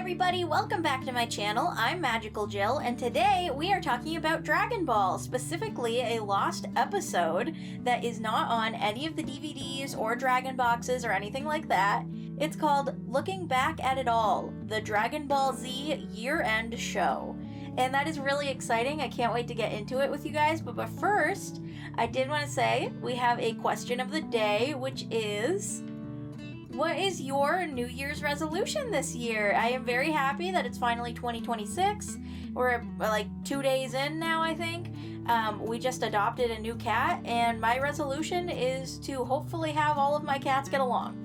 everybody, welcome back to my channel. I'm Magical Jill, and today we are talking about Dragon Ball, specifically a lost episode that is not on any of the DVDs or Dragon Boxes or anything like that. It's called Looking Back at It All, the Dragon Ball Z Year-End Show. And that is really exciting. I can't wait to get into it with you guys, but first, I did want to say we have a question of the day, which is... what is your New Year's resolution this year? I am very happy that it's finally 2026. We're like 2 days in now, I think. We just adopted a new cat, and my resolution is to hopefully have all of my cats get along.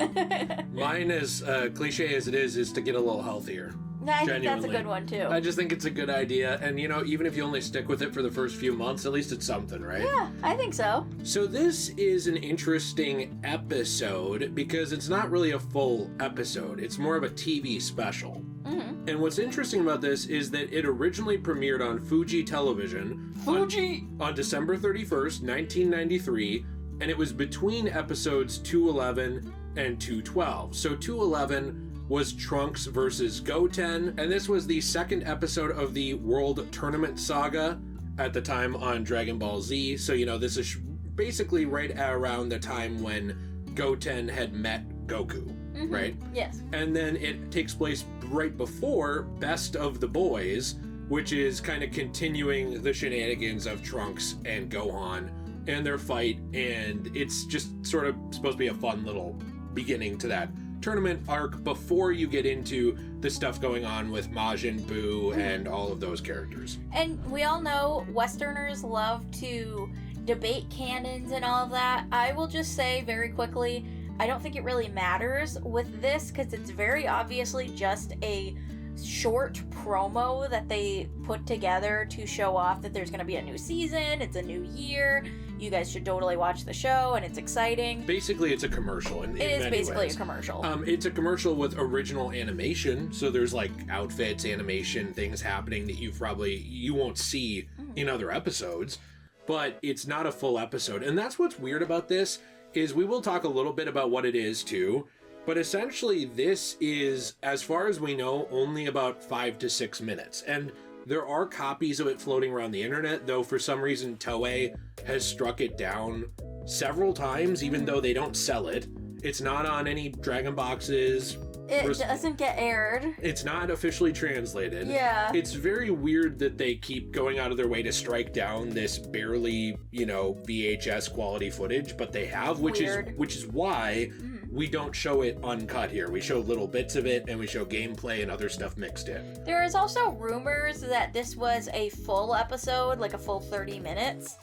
Mine, as cliche as it is to get a little healthier. I think that's a good one, too. I just think it's a good idea. And, you know, even if you only stick with it for the first few months, at least it's something, right? Yeah, I think so. So this is an interesting episode because it's not really a full episode. It's more of a TV special. Mm-hmm. And what's interesting about this is that it originally premiered on Fuji Television on December 31st, 1993, and it was between episodes 211 and 212. So 211 was Trunks versus Goten, and this was the second episode of the World Tournament Saga at the time on Dragon Ball Z. So, you know, this is basically right around the time when Goten had met Goku, right? Yes. And then it takes place right before Best of the Boys, which is kind of continuing the shenanigans of Trunks and Gohan and their fight, and it's just sort of supposed to be a fun little beginning to that tournament arc before you get into the stuff going on with Majin Buu and all of those characters. And we all know Westerners love to debate canons and all of that. I will just say very quickly, I don't think it really matters with this because it's very obviously just a short promo that they put together to show off that there's going to be a new season, it's a new year, you guys should totally watch the show, and it's exciting. Basically, it's a commercial. It is basically a commercial. It's a commercial with original animation, so there's like outfits, animation, things happening that you won't see in other episodes, but it's not a full episode. And that's what's weird about this, is we will talk a little bit about what it is too, but essentially this is, as far as we know, only about 5 to 6 minutes. And there are copies of it floating around the internet, though for some reason Toei has struck it down several times, even though they don't sell it. It's not on any Dragon Boxes. It doesn't get aired. It's not officially translated. Yeah. It's very weird that they keep going out of their way to strike down this barely, VHS quality footage, but they have, which is why we don't show it uncut here. We show little bits of it, and we show gameplay and other stuff mixed in. There is also rumors that this was a full episode, like a full 30 minutes,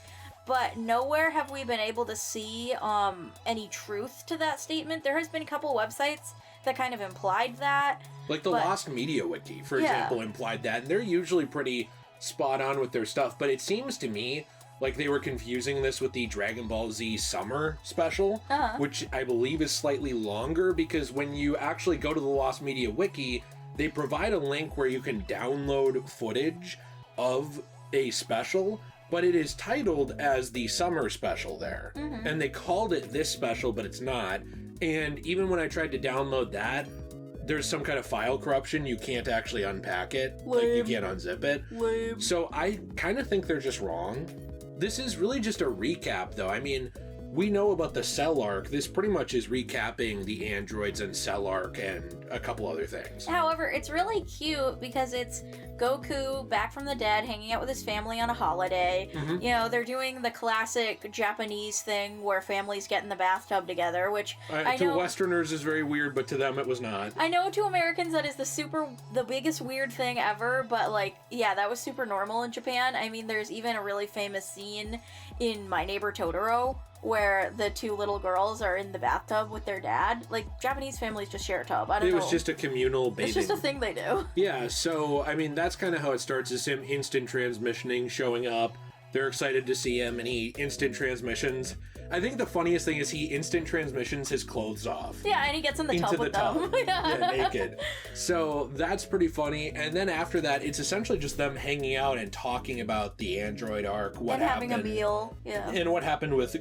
but nowhere have we been able to see any truth to that statement. There has been a couple websites that kind of implied that. Like the Lost Media Wiki, for example, implied that, and they're usually pretty spot on with their stuff, but it seems to me like they were confusing this with the Dragon Ball Z Summer Special, which I believe is slightly longer, because when you actually go to the Lost Media Wiki, they provide a link where you can download footage of a special, but it is titled as the Summer Special there. And they called it this special, but it's not. And even when I tried to download that, there's some kind of file corruption. You can't actually unpack it. Lame. Like, you can't unzip it. Lame. So I kind of think they're just wrong. This is really just a recap, though. I mean, we know about the Cell arc. This pretty much is recapping the androids and Cell arc and a couple other things. However, it's really cute because it's Goku back from the dead, hanging out with his family on a holiday. You know, they're doing the classic Japanese thing where families get in the bathtub together, which I know... To Westerners is very weird, but to them it was not. I know to Americans that is the biggest weird thing ever, but like, yeah, that was super normal in Japan. I mean, there's even a really famous scene in My Neighbor Totoro where the two little girls are in the bathtub with their dad. Like, Japanese families just share a tub. I don't know. It was just a communal bathing. It's just a thing they do. Yeah, so, I mean, that's kind of how it starts, is him instant transmissioning, showing up. They're excited to see him, and he instant transmissions. I think the funniest thing is he instant transmissions his clothes off. Yeah, and he gets in the tub with them. Yeah, naked. So that's pretty funny. And then after that, it's essentially just them hanging out and talking about the android arc, what happened. And having a meal, And what happened with,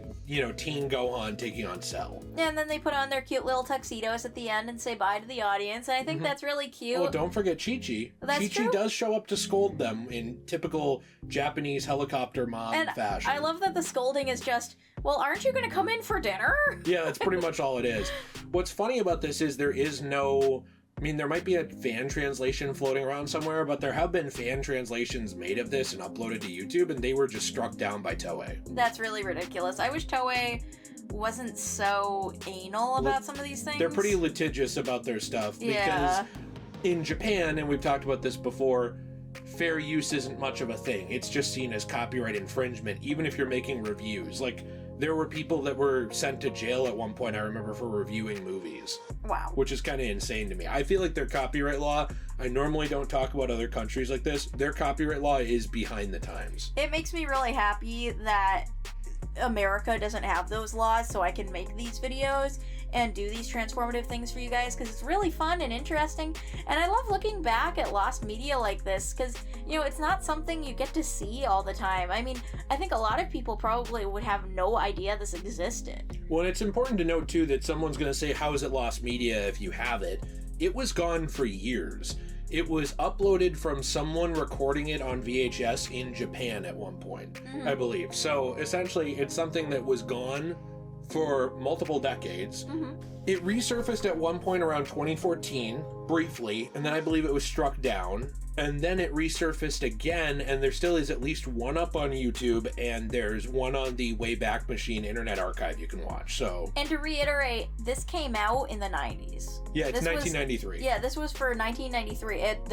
Teen Gohan taking on Cell. And then they put on their cute little tuxedos at the end and say bye to the audience, and I think that's really cute. Well, don't forget Chi-Chi. That's Chi-Chi true. does show up to scold them in typical Japanese helicopter mom fashion. I love that the scolding is just, well, aren't you going to come in for dinner? Yeah, that's pretty much all it is. What's funny about this is there is no... I mean, there might be a fan translation floating around somewhere, but there have been fan translations made of this and uploaded to YouTube, and they were just struck down by Toei. That's really ridiculous. I wish Toei wasn't so anal about some of these things. They're pretty litigious about their stuff because in Japan, and we've talked about this before, fair use isn't much of a thing. It's just seen as copyright infringement, even if you're making reviews. Like, there were people that were sent to jail at one point, I remember, for reviewing movies. Wow. Which is kind of insane to me. I feel like their copyright law, I normally don't talk about other countries like this, their copyright law is behind the times. It makes me really happy that America doesn't have those laws, so I can make these videos and do these transformative things for you guys, because it's really fun and interesting, and I love looking back at lost media like this, because, it's not something you get to see all the time. I mean, I think a lot of people probably would have no idea this existed. Well, it's important to note, too, that someone's going to say, how is it lost media if you have it? It was gone for years. It was uploaded from someone recording it on VHS in Japan at one point, I believe. So, essentially, it's something that was gone for multiple decades. It resurfaced at one point around 2014, briefly, and then I believe it was struck down. And then it resurfaced again, and there still is at least one up on YouTube, and there's one on the Wayback Machine Internet Archive you can watch. So, and to reiterate, this came out in the 90s. Yeah, it's 1993. This was for 1993. It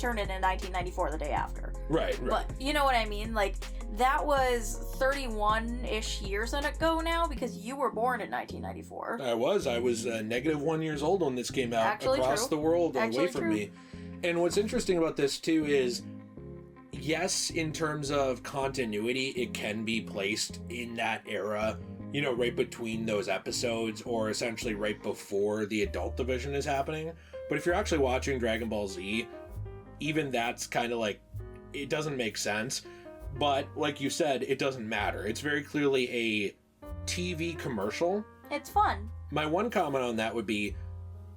turned into 1994 the day after. Right. But you know what I mean? Like, that was 31-ish years ago now, because you were born in 1994. I was -1 years old when this came out across the world away from me. And what's interesting about this, too, is, yes, in terms of continuity, it can be placed in that era, right between those episodes, or essentially right before the adult division is happening. But if you're actually watching Dragon Ball Z, even that's kind of like, it doesn't make sense. But, like you said, it doesn't matter. It's very clearly a TV commercial. It's fun. My one comment on that would be,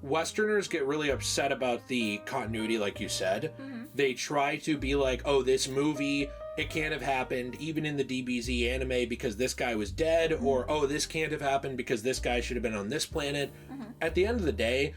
Westerners get really upset about the continuity, like you said. They try to be like, oh, this movie, it can't have happened even in the DBZ anime because this guy was dead, or, oh, this can't have happened because this guy should have been on this planet. At the end of the day,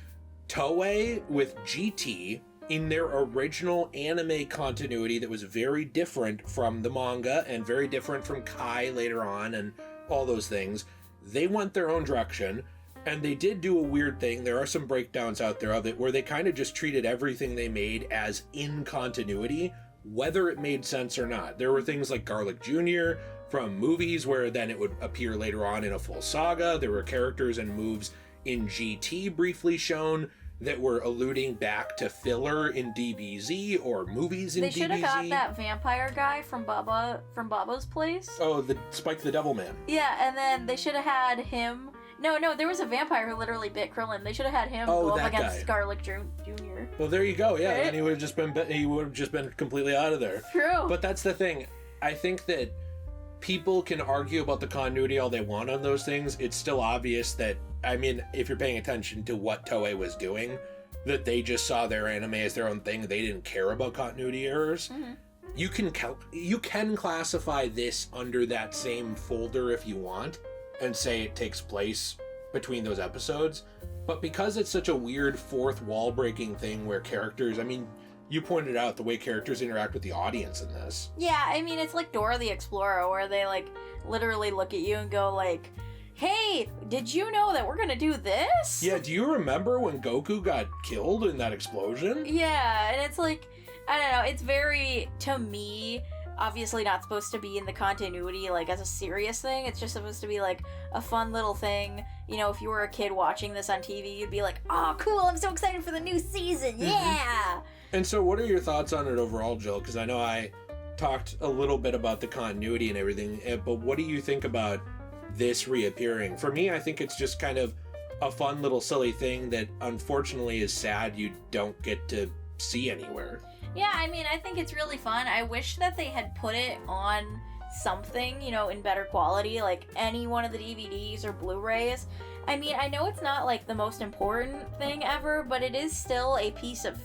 Toei with GT, in their original anime continuity that was very different from the manga and very different from Kai later on and all those things, they went their own direction. And they did do a weird thing. There are some breakdowns out there of it where they kind of just treated everything they made as in continuity, whether it made sense or not. There were things like Garlic Jr. from movies where then it would appear later on in a full saga. There were characters and moves in GT briefly shown that were alluding back to filler in DBZ or movies in DBZ. They should have got that vampire guy from Baba's Place. Oh, the Spike the Devil Man. Yeah, and then they should have had him... No, there was a vampire who literally bit Krillin. They should have had him go up against Garlic Jr. Well, there you go. Yeah, right? and he would have just been completely out of there. True. But that's the thing. I think that people can argue about the continuity all they want on those things. It's still obvious that, I mean, if you're paying attention to what Toei was doing, that they just saw their anime as their own thing. They didn't care about continuity errors. You can classify this under that same folder if you want, and say it takes place between those episodes, but because it's such a weird fourth wall breaking thing where characters, I mean, you pointed out the way characters interact with the audience in this. Yeah, I mean, it's like Dora the Explorer, where they like literally look at you and go like, hey, did you know that we're gonna do this? Yeah, do you remember when Goku got killed in that explosion? Yeah, and it's like, I don't know, it's very, to me, obviously not supposed to be in the continuity like as a serious thing. It's just supposed to be like a fun little thing. If you were a kid watching this on TV, you'd be like, oh cool, I'm so excited for the new season, yeah. And so what are your thoughts on it overall, Jill? Because I know I talked a little bit about the continuity and everything, but what do you think about this reappearing. For me, I think it's just kind of a fun little silly thing that unfortunately is sad you don't get to see anywhere. Yeah, I mean, I think it's really fun. I wish that they had put it on something, you know, in better quality, like any one of the DVDs or Blu-rays. I mean, I know it's not like the most important thing ever, but it is still a piece of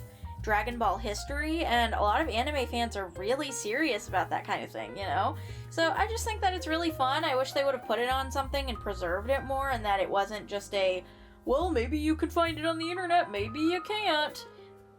Dragon Ball history, and a lot of anime fans are really serious about that kind of thing, you know? So I just think that it's really fun. I wish they would have put it on something and preserved it more, and that it wasn't just a, well, maybe you could find it on the internet, maybe you can't.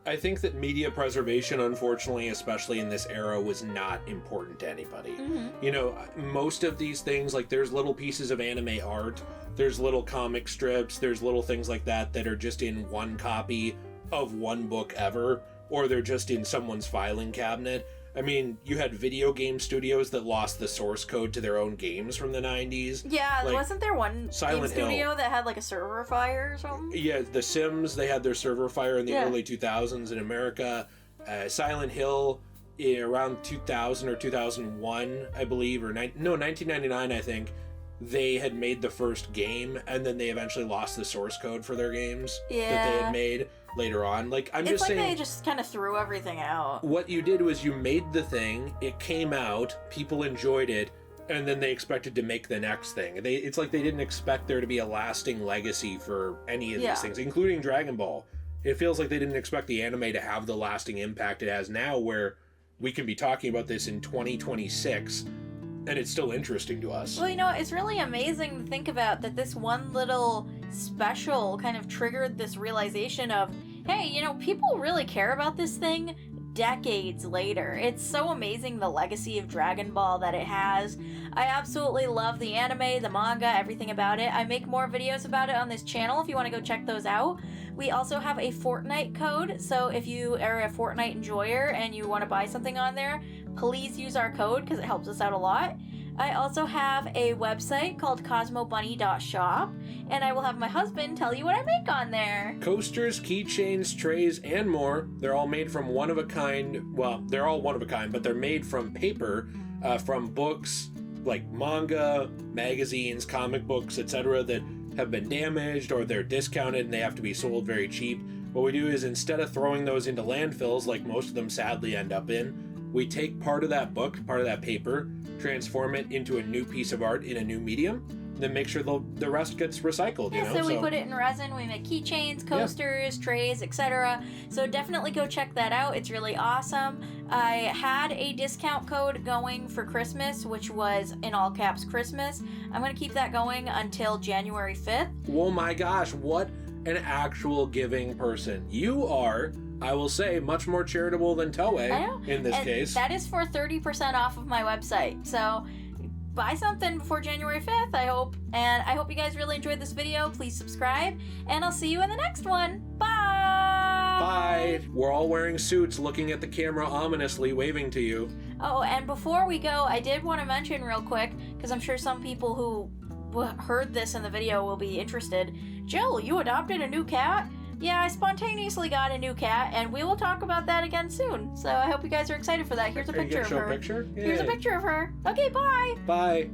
I think that media preservation, unfortunately, especially in this era, was not important to anybody. You know, most of these things, like there's little pieces of anime art, there's little comic strips, there's little things like that that are just in one copy of one book ever, or they're just in someone's filing cabinet. I mean, you had video game studios that lost the source code to their own games from the 90s. Yeah, like, wasn't there one Silent game studio Hill. that had like a server fire or something? Yeah, The Sims, they had their server fire in the early 2000s in America. Silent Hill, around 2000 or 2001, I believe, or 1999, I think, they had made the first game, and then they eventually lost the source code for their games that they had made later on. Like, I'm just saying, they just kind of threw everything out. what you did was you made the thing, it came out, people enjoyed it, and then they expected to make the next thing. It's like they didn't expect there to be a lasting legacy for any of these things, including Dragon Ball. It feels like they didn't expect the anime to have the lasting impact it has now, where we can be talking about this in 2026, and it's still interesting to us. Well, you know, it's really amazing to think about that this one little special kind of triggered this realization of, hey, you know, people really care about this thing decades later. It's so amazing the legacy of Dragon Ball that it has. I absolutely love the anime, the manga, everything about it. I make more videos about it on this channel if you want to go check those out. We also have a Fortnite code, so if you are a Fortnite enjoyer and you want to buy something on there, please use our code because it helps us out a lot. I also have a website called cosmobunny.shop, and I will have my husband tell you what I make on there. Coasters, keychains, trays, and more. They're all made from one-of-a-kind, well, they're all one-of-a-kind, but they're made from paper, from books like manga, magazines, comic books, etc. that have been damaged or they're discounted and they have to be sold very cheap. What we do is, instead of throwing those into landfills like most of them sadly end up in, we take part of that book, part of that paper, transform it into a new piece of art in a new medium, then make sure the rest gets recycled, you know? So we put it in resin, we make keychains, coasters, trays, etc. So definitely go check that out. It's really awesome. I had a discount code going for Christmas, which was in all caps Christmas. I'm going to keep that going until January 5th. Oh my gosh, what an actual giving person. You are, I will say, much more charitable than Toei in this case. That is for 30% off of my website. So buy something before January 5th, I hope. And I hope you guys really enjoyed this video. Please subscribe, and I'll see you in the next one. Bye! Bye! We're all wearing suits, looking at the camera ominously, waving to you. Oh, and before we go, I did want to mention real quick, because I'm sure some people who heard this in the video will be interested. Jill, you adopted a new cat? Yeah, I spontaneously got a new cat, and we will talk about that again soon. So I hope you guys are excited for that. Here's a picture of her. Picture? Here's a picture of her. Okay, bye! Bye.